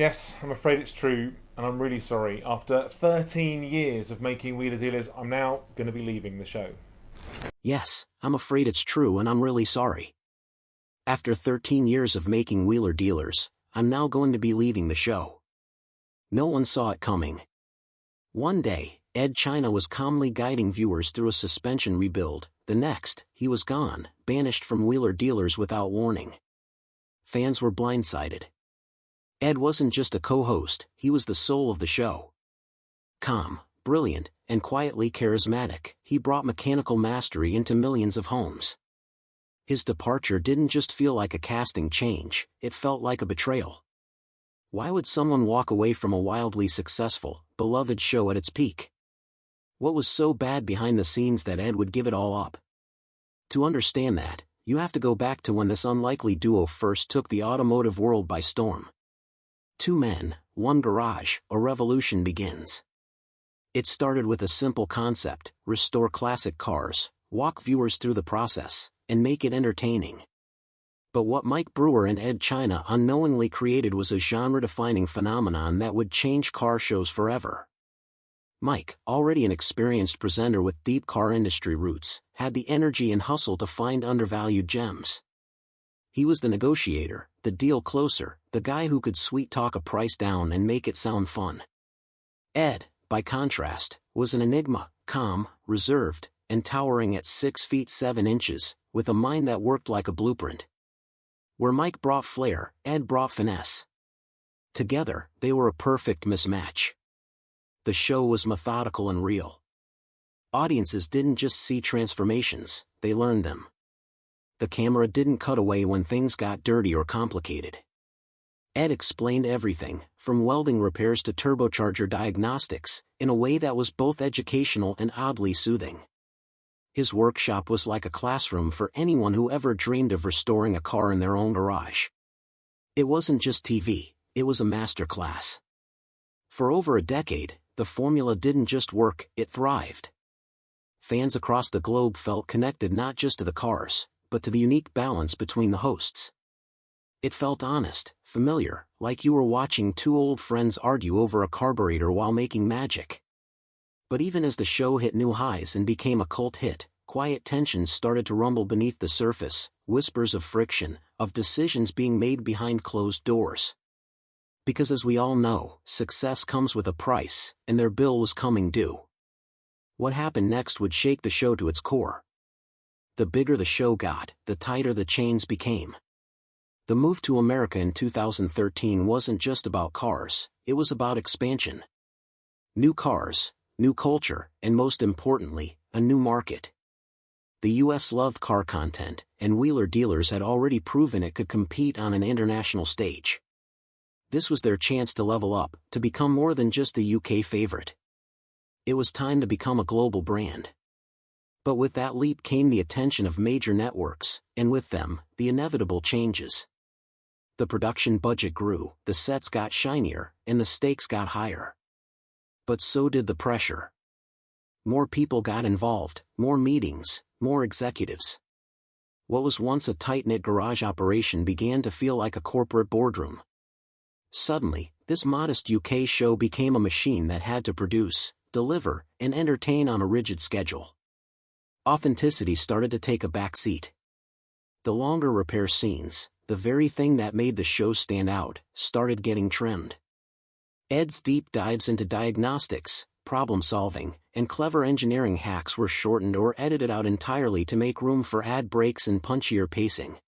Yes, I'm afraid it's true, and I'm really sorry. After 13 years of making Wheeler Dealers, I'm now going to be leaving the show. Yes, I'm afraid it's true and I'm really sorry. After 13 years of making Wheeler Dealers, I'm now going to be leaving the show. No one saw it coming. One day, Edd China was calmly guiding viewers through a suspension rebuild. The next, he was gone, banished from Wheeler Dealers without warning. Fans were blindsided. Edd wasn't just a co-host, he was the soul of the show. Calm, brilliant, and quietly charismatic, he brought mechanical mastery into millions of homes. His departure didn't just feel like a casting change, it felt like a betrayal. Why would someone walk away from a wildly successful, beloved show at its peak? What was so bad behind the scenes that Edd would give it all up? To understand that, you have to go back to when this unlikely duo first took the automotive world by storm. Two men, one garage, a revolution begins. It started with a simple concept: restore classic cars, walk viewers through the process, and make it entertaining. But what Mike Brewer and Edd China unknowingly created was a genre-defining phenomenon that would change car shows forever. Mike, already an experienced presenter with deep car industry roots, had the energy and hustle to find undervalued gems. He was the negotiator, the deal closer, the guy who could sweet-talk a price down and make it sound fun. Edd, by contrast, was an enigma, calm, reserved, and towering at 6 feet 7 inches, with a mind that worked like a blueprint. Where Mike brought flair, Edd brought finesse. Together, they were a perfect mismatch. The show was methodical and real. Audiences didn't just see transformations, they learned them. The camera didn't cut away when things got dirty or complicated. Edd explained everything, from welding repairs to turbocharger diagnostics, in a way that was both educational and oddly soothing. His workshop was like a classroom for anyone who ever dreamed of restoring a car in their own garage. It wasn't just TV, it was a master class. For over a decade, the formula didn't just work, it thrived. Fans across the globe felt connected not just to the cars, but to the unique balance between the hosts. It felt honest, familiar, like you were watching two old friends argue over a carburetor while making magic. But even as the show hit new highs and became a cult hit, quiet tensions started to rumble beneath the surface, whispers of friction, of decisions being made behind closed doors. Because as we all know, success comes with a price, and their bill was coming due. What happened next would shake the show to its core. The bigger the show got, the tighter the chains became. The move to America in 2013 wasn't just about cars, it was about expansion. New cars, new culture, and most importantly, a new market. The US loved car content, and Wheeler Dealers had already proven it could compete on an international stage. This was their chance to level up, to become more than just a UK favorite. It was time to become a global brand. But with that leap came the attention of major networks, and with them, the inevitable changes. The production budget grew, the sets got shinier, and the stakes got higher. But so did the pressure. More people got involved, more meetings, more executives. What was once a tight-knit garage operation began to feel like a corporate boardroom. Suddenly, this modest UK show became a machine that had to produce, deliver, and entertain on a rigid schedule. Authenticity started to take a back seat. The longer repair scenes, the very thing that made the show stand out, started getting trimmed. Edd's deep dives into diagnostics, problem-solving, and clever engineering hacks were shortened or edited out entirely to make room for ad breaks and punchier pacing.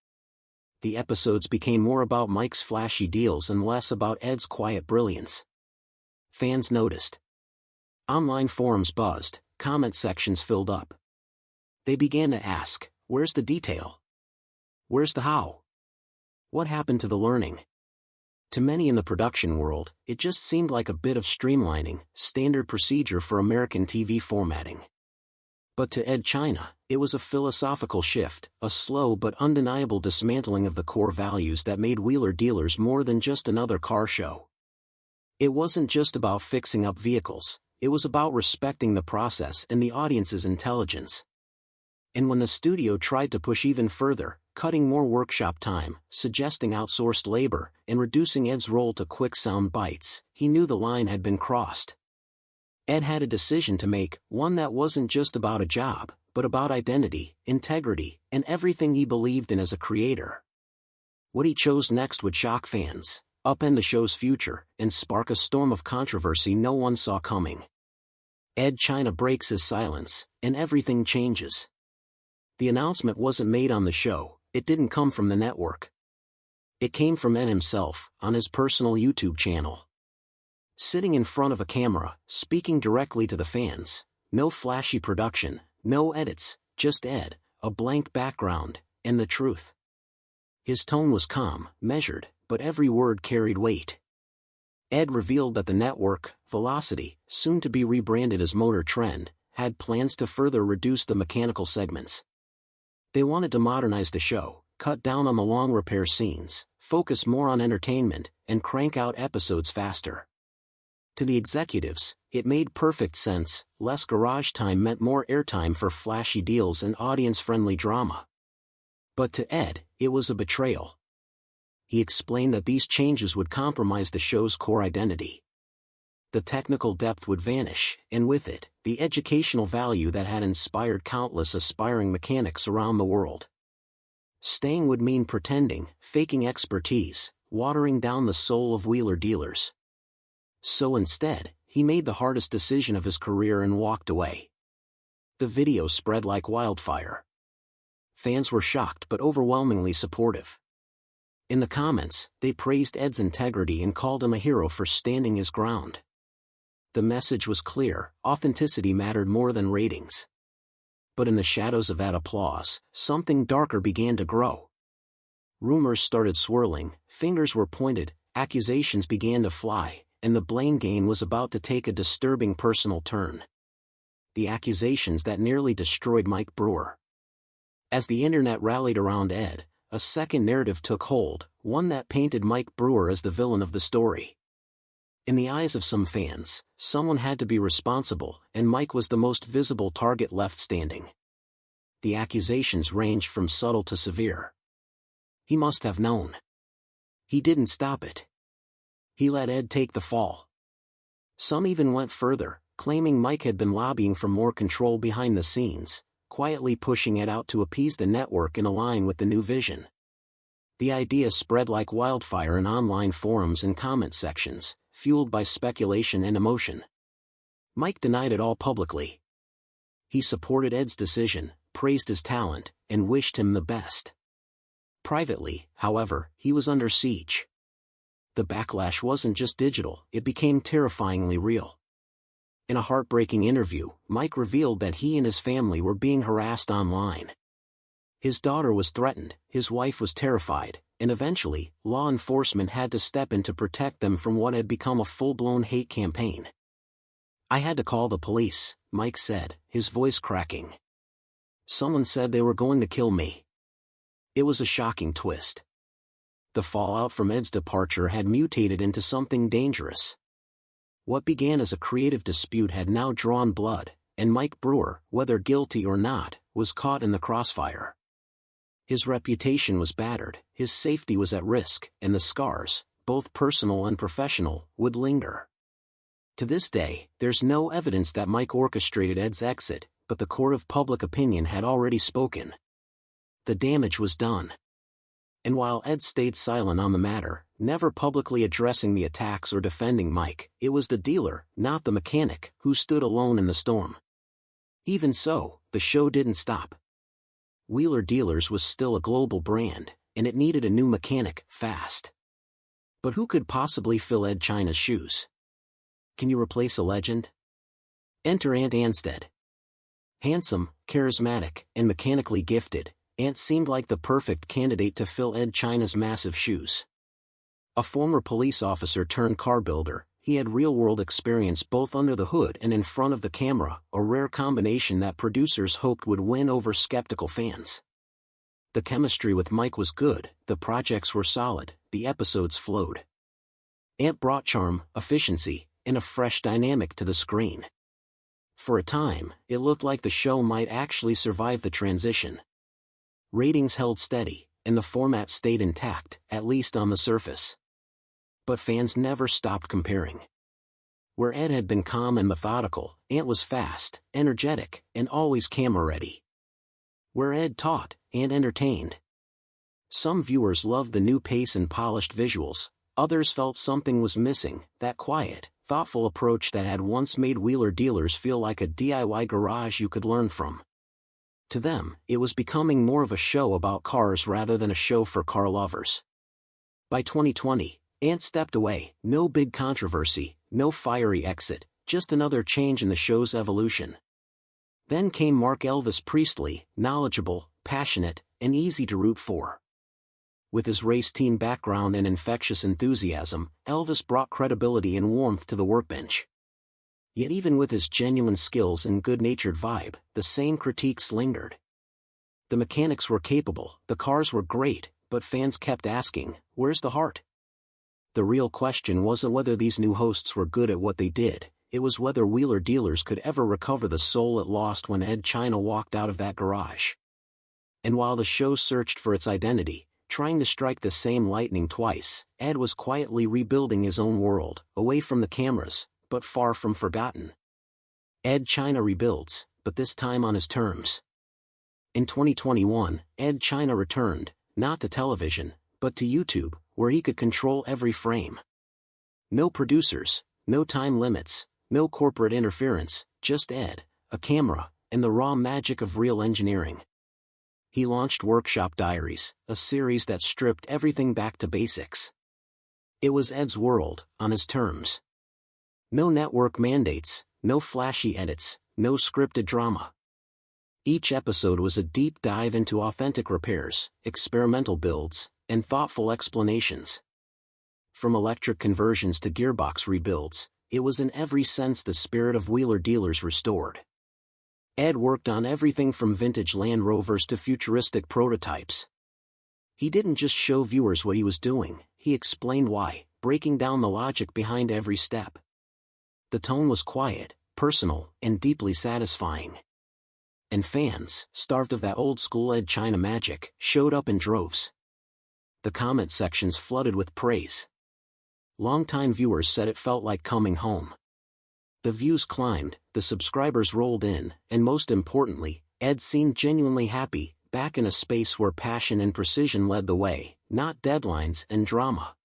The episodes became more about Mike's flashy deals and less about Edd's quiet brilliance. Fans noticed. Online forums buzzed, comment sections filled up. They began to ask, where's the detail? Where's the how? What happened to the learning? To many in the production world, it just seemed like a bit of streamlining, standard procedure for American TV formatting. But to Edd China, it was a philosophical shift, a slow but undeniable dismantling of the core values that made Wheeler Dealers more than just another car show. It wasn't just about fixing up vehicles, it was about respecting the process and the audience's intelligence. And when the studio tried to push even further, cutting more workshop time, suggesting outsourced labor, and reducing Edd's role to quick sound bites. He knew the line had been crossed. Edd had a decision to make, one that wasn't just about a job, but about identity, integrity, and everything he believed in as a creator. What he chose next would shock fans, upend the show's future, and spark a storm of controversy no one saw coming. Edd China breaks his silence, and everything changes. The announcement wasn't made on the show, it didn't come from the network. It came from Edd himself, on his personal YouTube channel. Sitting in front of a camera, speaking directly to the fans, no flashy production, no edits, just Edd, a blank background, and the truth. His tone was calm, measured, but every word carried weight. Edd revealed that the network, Velocity, soon to be rebranded as Motor Trend, had plans to further reduce the mechanical segments. They wanted to modernize the show, cut down on the long repair scenes, focus more on entertainment, and crank out episodes faster. To the executives, it made perfect sense. Less garage time meant more airtime for flashy deals and audience-friendly drama. But to Edd, it was a betrayal. He explained that these changes would compromise the show's core identity. The technical depth would vanish, and with it, the educational value that had inspired countless aspiring mechanics around the world. Staying would mean pretending, faking expertise, watering down the soul of wheeler dealers. So instead, he made the hardest decision of his career and walked away. The video spread like wildfire. Fans were shocked but overwhelmingly supportive. In the comments, they praised Edd's integrity and called him a hero for standing his ground. The message was clear, authenticity mattered more than ratings. But in the shadows of that applause, something darker began to grow. Rumors started swirling, fingers were pointed, accusations began to fly, and the blame game was about to take a disturbing personal turn. The accusations that nearly destroyed Mike Brewer. As the internet rallied around Edd, a second narrative took hold, one that painted Mike Brewer as the villain of the story. In the eyes of some fans, someone had to be responsible, and Mike was the most visible target left standing. The accusations ranged from subtle to severe. He must have known. He didn't stop it. He let Edd take the fall. Some even went further, claiming Mike had been lobbying for more control behind the scenes, quietly pushing Edd out to appease the network and align with the new vision. The idea spread like wildfire in online forums and comment sections, fueled by speculation and emotion. Mike denied it all publicly. He supported Edd's decision, praised his talent, and wished him the best. Privately, however, he was under siege. The backlash wasn't just digital, it became terrifyingly real. In a heartbreaking interview, Mike revealed that he and his family were being harassed online. His daughter was threatened, his wife was terrified, and eventually, law enforcement had to step in to protect them from what had become a full-blown hate campaign. "I had to call the police," Mike said, his voice cracking. "Someone said they were going to kill me." It was a shocking twist. The fallout from Edd's departure had mutated into something dangerous. What began as a creative dispute had now drawn blood, and Mike Brewer, whether guilty or not, was caught in the crossfire. His reputation was battered, his safety was at risk, and the scars, both personal and professional, would linger. To this day, there's no evidence that Mike orchestrated Edd's exit, but the court of public opinion had already spoken. The damage was done. And while Edd stayed silent on the matter, never publicly addressing the attacks or defending Mike, it was the dealer, not the mechanic, who stood alone in the storm. Even so, the show didn't stop. Wheeler Dealers was still a global brand, and it needed a new mechanic, fast. But who could possibly fill Edd China's shoes? Can you replace a legend? Enter Ant Anstead. Handsome, charismatic, and mechanically gifted, Ant seemed like the perfect candidate to fill Edd China's massive shoes. A former police officer turned car builder, he had real-world experience both under the hood and in front of the camera, a rare combination that producers hoped would win over skeptical fans. The chemistry with Mike was good, the projects were solid, the episodes flowed. Ant brought charm, efficiency, and a fresh dynamic to the screen. For a time, it looked like the show might actually survive the transition. Ratings held steady, and the format stayed intact, at least on the surface. But fans never stopped comparing. Where Edd had been calm and methodical, Ant was fast, energetic, and always camera-ready. Where Edd taught, Ant entertained. Some viewers loved the new pace and polished visuals, others felt something was missing, that quiet, thoughtful approach that had once made Wheeler Dealers feel like a DIY garage you could learn from. To them, it was becoming more of a show about cars rather than a show for car lovers. By 2020, Ant stepped away, no big controversy, no fiery exit, just another change in the show's evolution. Then came Mark Elvis Priestley, knowledgeable, passionate, and easy to root for. With his race team background and infectious enthusiasm, Elvis brought credibility and warmth to the workbench. Yet even with his genuine skills and good-natured vibe, the same critiques lingered. The mechanics were capable, the cars were great, but fans kept asking, where's the heart? The real question wasn't whether these new hosts were good at what they did, it was whether Wheeler Dealers could ever recover the soul it lost when Edd China walked out of that garage. And while the show searched for its identity, trying to strike the same lightning twice, Edd was quietly rebuilding his own world, away from the cameras, but far from forgotten. Edd China rebuilds, but this time on his terms. In 2021, Edd China returned, not to television, but to YouTube, where he could control every frame. No producers, no time limits, no corporate interference, just Edd, a camera, and the raw magic of real engineering. He launched Workshop Diaries, a series that stripped everything back to basics. It was Edd's world, on his terms. No network mandates, no flashy edits, no scripted drama. Each episode was a deep dive into authentic repairs, experimental builds, and thoughtful explanations. From electric conversions to gearbox rebuilds, it was in every sense the spirit of Wheeler Dealers restored. Edd worked on everything from vintage Land Rovers to futuristic prototypes. He didn't just show viewers what he was doing, he explained why, breaking down the logic behind every step. The tone was quiet, personal, and deeply satisfying. And fans, starved of that old-school Edd China magic, showed up in droves. The comment sections flooded with praise. Longtime viewers said it felt like coming home. The views climbed, the subscribers rolled in, and most importantly, Edd seemed genuinely happy, back in a space where passion and precision led the way, not deadlines and drama.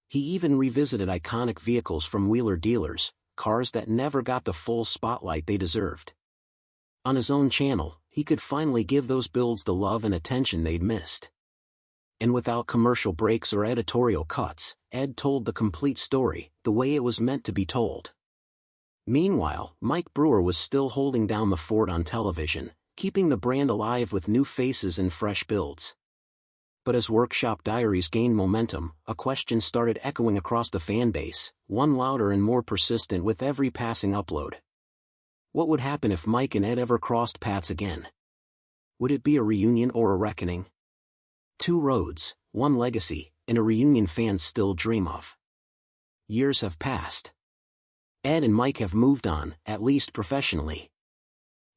He even revisited iconic vehicles from Wheeler Dealers, cars that never got the full spotlight they deserved. On his own channel, he could finally give those builds the love and attention they'd missed. And without commercial breaks or editorial cuts, Edd told the complete story, the way it was meant to be told. Meanwhile, Mike Brewer was still holding down the fort on television, keeping the brand alive with new faces and fresh builds. But as Workshop Diaries gained momentum, a question started echoing across the fanbase, one louder and more persistent with every passing upload. What would happen if Mike and Edd ever crossed paths again? Would it be a reunion or a reckoning? Two roads, one legacy, and a reunion fans still dream of. Years have passed. Edd and Mike have moved on, at least professionally.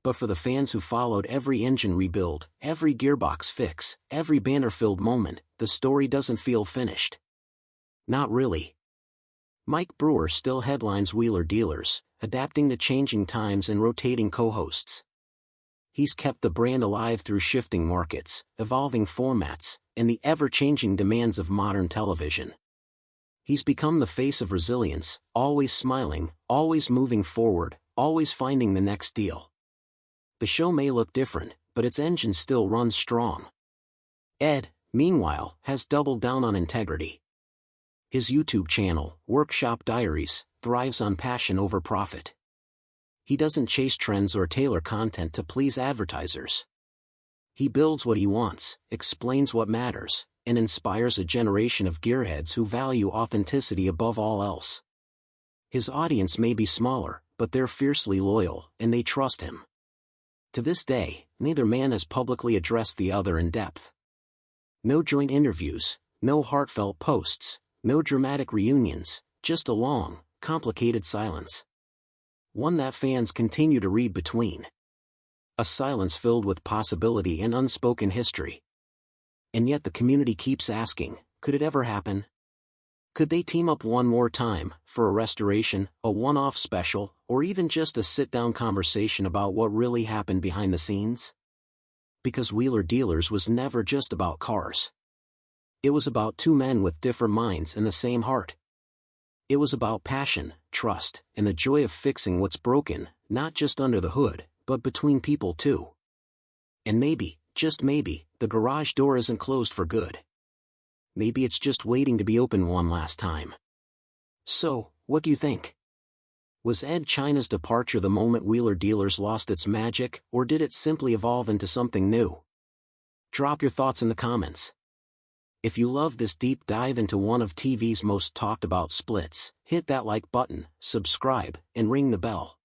But for the fans who followed every engine rebuild, every gearbox fix, every banner-filled moment, the story doesn't feel finished. Not really. Mike Brewer still headlines Wheeler Dealers, adapting to changing times and rotating co-hosts. He's kept the brand alive through shifting markets, evolving formats, and the ever-changing demands of modern television. He's become the face of resilience, always smiling, always moving forward, always finding the next deal. The show may look different, but its engine still runs strong. Edd, meanwhile, has doubled down on integrity. His YouTube channel, Workshop Diaries, thrives on passion over profit. He doesn't chase trends or tailor content to please advertisers. He builds what he wants, explains what matters, and inspires a generation of gearheads who value authenticity above all else. His audience may be smaller, but they're fiercely loyal, and they trust him. To this day, neither man has publicly addressed the other in depth. No joint interviews, no heartfelt posts, no dramatic reunions, just a long, complicated silence. One that fans continue to read between. A silence filled with possibility and unspoken history. And yet the community keeps asking, could it ever happen? Could they team up one more time, for a restoration, a one-off special, or even just a sit-down conversation about what really happened behind the scenes? Because Wheeler Dealers was never just about cars. It was about two men with different minds and the same heart. It was about passion, trust, and the joy of fixing what's broken, not just under the hood, but between people too. And maybe, just maybe, the garage door isn't closed for good. Maybe it's just waiting to be opened one last time. So, what do you think? Was Edd China's departure the moment Wheeler Dealers lost its magic, or did it simply evolve into something new? Drop your thoughts in the comments. If you love this deep dive into one of TV's most talked about splits, hit that like button, subscribe, and ring the bell.